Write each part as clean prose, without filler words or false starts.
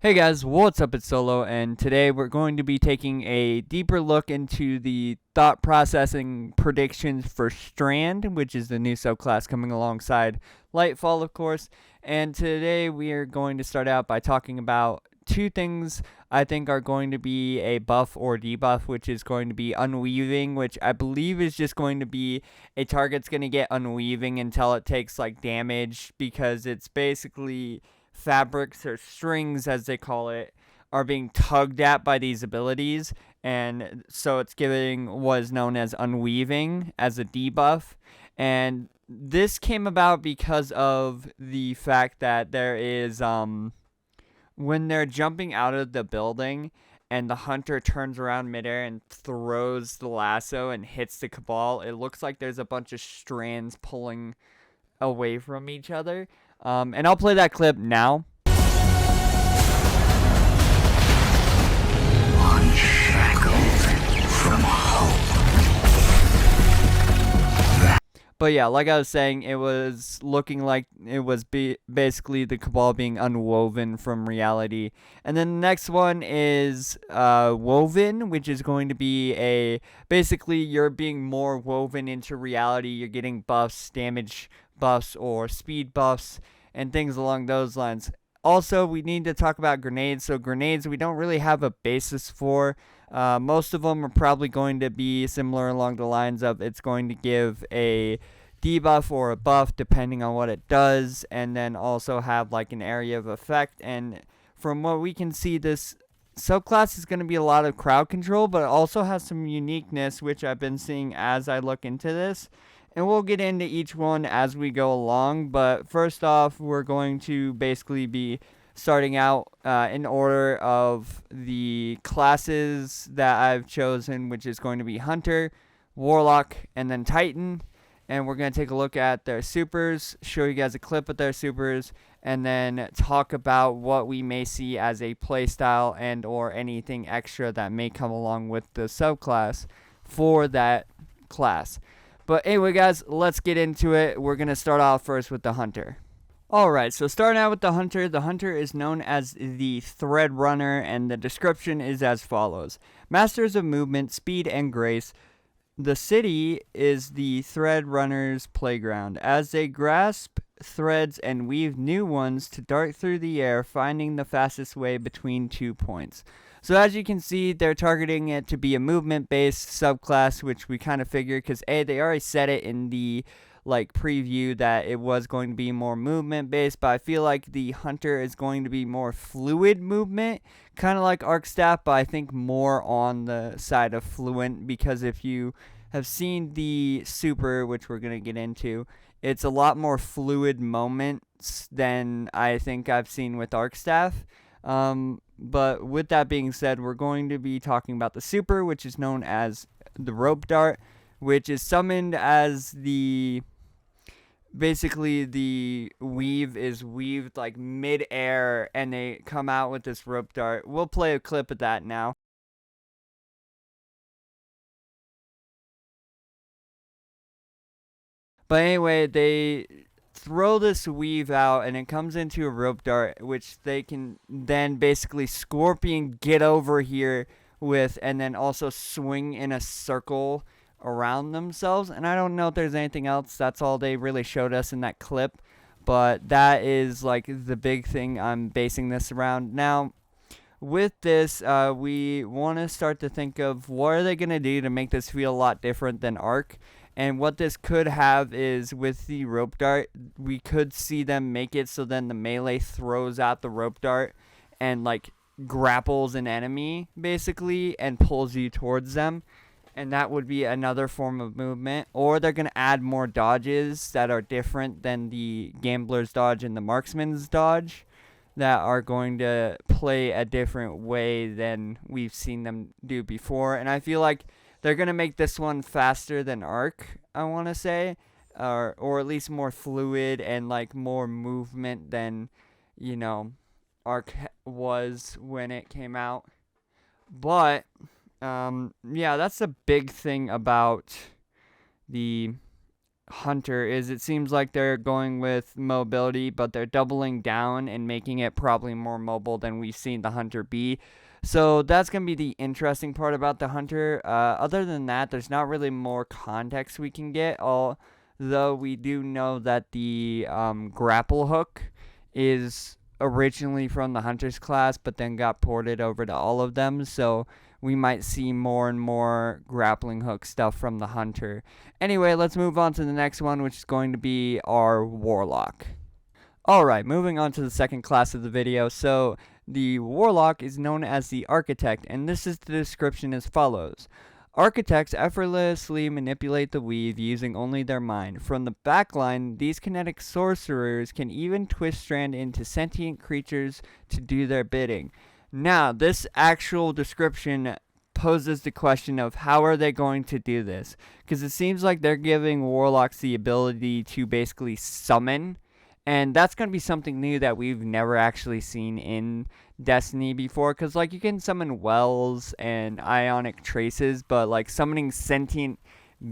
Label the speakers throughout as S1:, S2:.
S1: Hey guys, what's up? It's Solo, and today we're going to be taking a deeper look into the thought processing predictions for Strand, which is the new subclass coming alongside Lightfall, of course. And today we are going to start out by talking about two things I think are going to be a buff or debuff, which is going to be unweaving, which I believe is just going to be a target's going to get unweaving until it takes like damage, because it's basically fabrics or strings, as they call it, are being tugged at by these abilities, and so it's giving what is known as unweaving as a debuff. And this came about because of the fact that there is when they're jumping out of the building and the hunter turns around midair and throws the lasso and hits the cabal, it looks like there's a bunch of strands pulling away from each other. And I'll play that clip now.
S2: Unshackled from hope.
S1: But yeah, like I was saying, it was looking like it was basically the cabal being unwoven from reality. And then the next one is woven, which is going to be basically you're being more woven into reality. You're getting buffs, damage buffs, or speed buffs, and things along those lines. Also, we need to talk about grenades. So grenades, we don't really have a basis for. Most of them are probably going to be similar along the lines of it's going to give a debuff or a buff depending on what it does, and then also have like an area of effect. And from what we can see, this subclass is going to be a lot of crowd control, but it also has some uniqueness, which I've been seeing as I look into this. And we'll get into each one as we go along. But first off, we're going to basically be starting out in order of the classes that I've chosen, which is going to be Hunter, Warlock, and then Titan. And we're going to take a look at their supers, show you guys a clip of their supers, and then talk about what we may see as a playstyle and or anything extra that may come along with the subclass for that class. But anyway, guys, let's get into it. We're going to start off first with the Hunter. Alright, so starting out with the Hunter is known as the Thread Runner, and the description is as follows. Masters of movement, speed, and grace, the city is the Thread Runner's playground. As they grasp threads and weave new ones to dart through the air, finding the fastest way between 2 points. So as you can see, they're targeting it to be a movement-based subclass, which we kind of figured because they already said it in the preview that it was going to be more movement based, but I feel like the Hunter is going to be more fluid movement, kind of like Arc Staff, but I think more on the side of fluent, because if you have seen the super, which we're going to get into, it's a lot more fluid moments than I think I've seen with Arc Staff. But with that being said, we're going to be talking about the super, which is known as the Rope Dart, which is summoned as basically the weave is weaved like mid-air, and they come out with this rope dart. We'll play a clip of that now. But anyway, they throw this weave out and it comes into a rope dart, which they can then basically scorpion get over here with, and then also swing in a circle around themselves. And I don't know if there's anything else. That's all they really showed us in that clip, but that is like the big thing I'm basing this around. Now with this, we want to start to think of what are they going to do to make this feel a lot different than Arc. And what this could have is, with the rope dart, we could see them make it so then the melee throws out the rope dart and grapples an enemy basically and pulls you towards them. And that would be another form of movement. Or they're going to add more dodges that are different than the Gambler's Dodge and the Marksman's Dodge, that are going to play a different way than we've seen them do before. And I feel like they're going to make this one faster than Arc, I want to say. Or at least more fluid and more movement than, Arc was when it came out. But yeah, that's a big thing about the hunter is it seems like they're going with mobility, but they're doubling down and making it probably more mobile than we've seen the hunter be. So that's going to be the interesting part about the hunter. Other than that, there's not really more context we can get, although we do know that the grapple hook is originally from the hunter's class, but then got ported over to all of them. So we might see more and more grappling hook stuff from the hunter. Anyway, let's move on to the next one, which is going to be our warlock. Alright, moving on to the second class of the video. So, the warlock is known as the architect, and this is the description as follows. Architects effortlessly manipulate the weave using only their mind. From the backline, these kinetic sorcerers can even twist Strand into sentient creatures to do their bidding. Now, this actual description poses the question of how are they going to do this? Because it seems like they're giving warlocks the ability to basically summon, and that's going to be something new that we've never actually seen in Destiny before. Because, like, you can summon wells and ionic traces, but, like, summoning sentient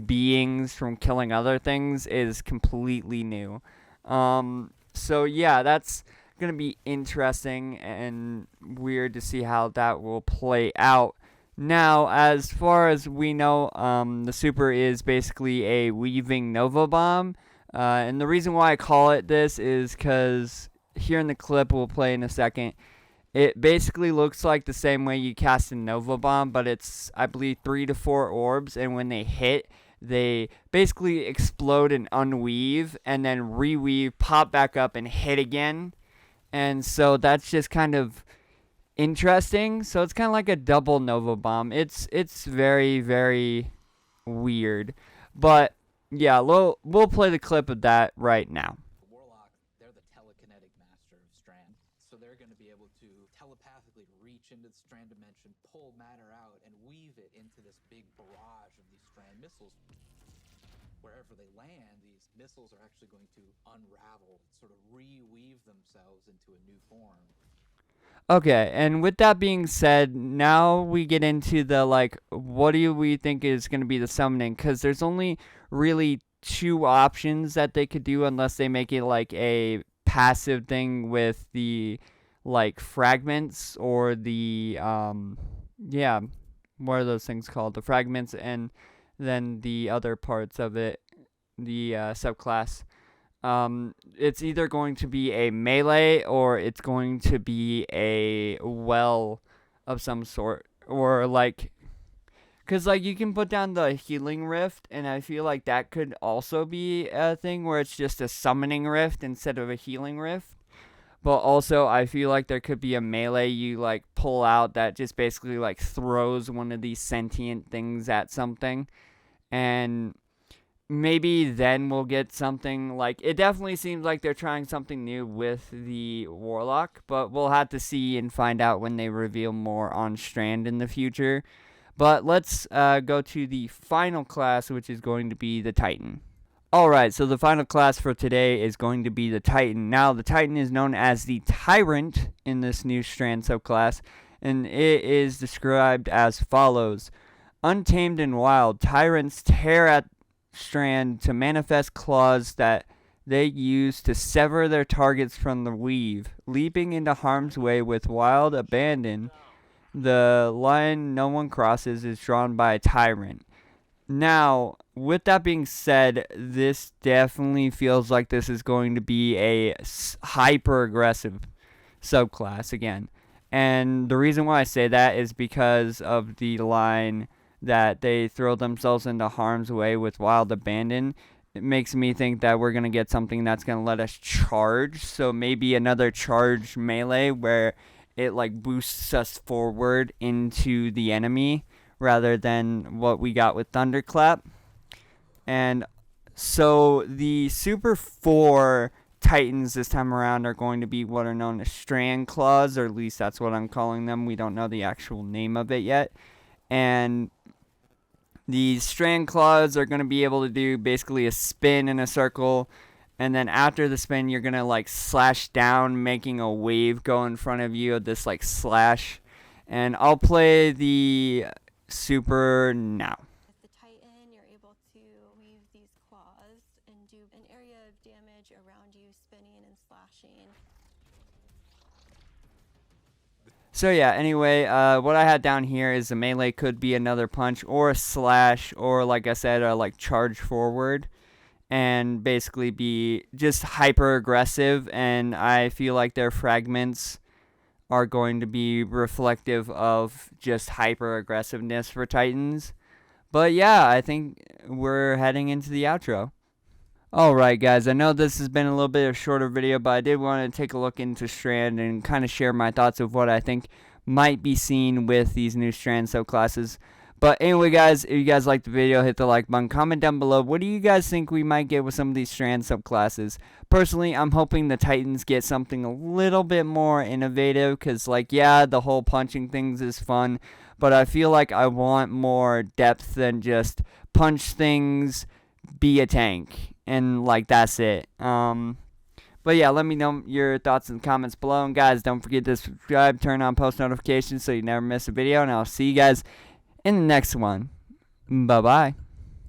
S1: beings from killing other things is completely new. So, yeah, that's going to be interesting and weird to see how that will play out. Now, as far as we know, the super is basically a weaving Nova Bomb. And the reason why I call it this is because here in the clip we'll play in a second, it basically looks like the same way you cast a Nova Bomb, but it's, I believe, 3 to 4 orbs, and when they hit, they basically explode and unweave, and then reweave, pop back up, and hit again. And so that's just kind of interesting. So it's kind of like a double Nova Bomb. It's very, very weird. But yeah, we'll play the clip of that right now.
S3: Warlock, they're the telekinetic master of Strand, so they're going to be able to telepathically reach into the Strand dimension, pull matter out, and weave it into this big barrage of these Strand missiles. Wherever they land, these missiles are actually going to unravel, sort of reweave themselves into a new form.
S1: Okay, and with that being said, now we get into the, like, what do we think is going to be the summoning? Because there's only really 2 options that they could do unless they make it, like, a passive thing with the, like, fragments or the, yeah, what are those things called? The fragments and then the other parts of it, the subclass. It's either going to be a melee or it's going to be a well of some sort. Or, like, because, like, you can put down the healing rift, and I feel like that could also be a thing where it's just a summoning rift instead of a healing rift. But also, I feel like there could be a melee you, like, pull out that just basically, like, throws one of these sentient things at something. And maybe then we'll get something like, it definitely seems like they're trying something new with the warlock, but we'll have to see and find out when they reveal more on Strand in the future. But let's go to the final class, which is going to be the Titan. Alright, so the final class for today is going to be the Titan. Now, the Titan is known as the Tyrant in this new Strand subclass, and it is described as follows. Untamed and wild, tyrants tear at Strand to manifest claws that they use to sever their targets from the weave, leaping into harm's way with wild abandon. The line no one crosses is drawn by a tyrant. Now, with that being said, this definitely feels like this is going to be a hyper-aggressive subclass again. And the reason why I say that is because of the line that they throw themselves into harm's way with wild abandon. It makes me think that we're going to get something that's going to let us charge. So maybe another charge melee where it, like, boosts us forward into the enemy rather than what we got with Thunderclap. And so the Super 4 Titans this time around are going to be what are known as Strand Claws, or at least that's what I'm calling them. We don't know the actual name of it yet. And these Strand Claws are going to be able to do basically a spin in a circle, and then after the spin, you're going to, like, slash down, making a wave go in front of you, this, like, slash. And I'll play the super now.
S4: As the Titan, you're able to weave these claws
S1: So yeah, anyway, what I had down here is a melee could be another punch or a slash or like I said, like charge forward and basically be just hyper aggressive. And I feel like their fragments are going to be reflective of just hyper aggressiveness for Titans. But yeah, I think we're heading into the outro. Alright guys, I know this has been a little bit of a shorter video, but I did want to take a look into Strand and kind of share my thoughts of what I think might be seen with these new Strand subclasses. But anyway guys, if you guys liked the video, hit the like button, comment down below, what do you guys think we might get with some of these Strand subclasses? Personally, I'm hoping the Titans get something a little bit more innovative, because like, yeah, the whole punching things is fun, but I feel like I want more depth than just punch things, be a tank, and like that's it. But yeah, let me know your thoughts in the comments below, and guys, don't forget to subscribe, turn on post notifications so you never miss a video, and I'll see you guys in the next one. Bye bye.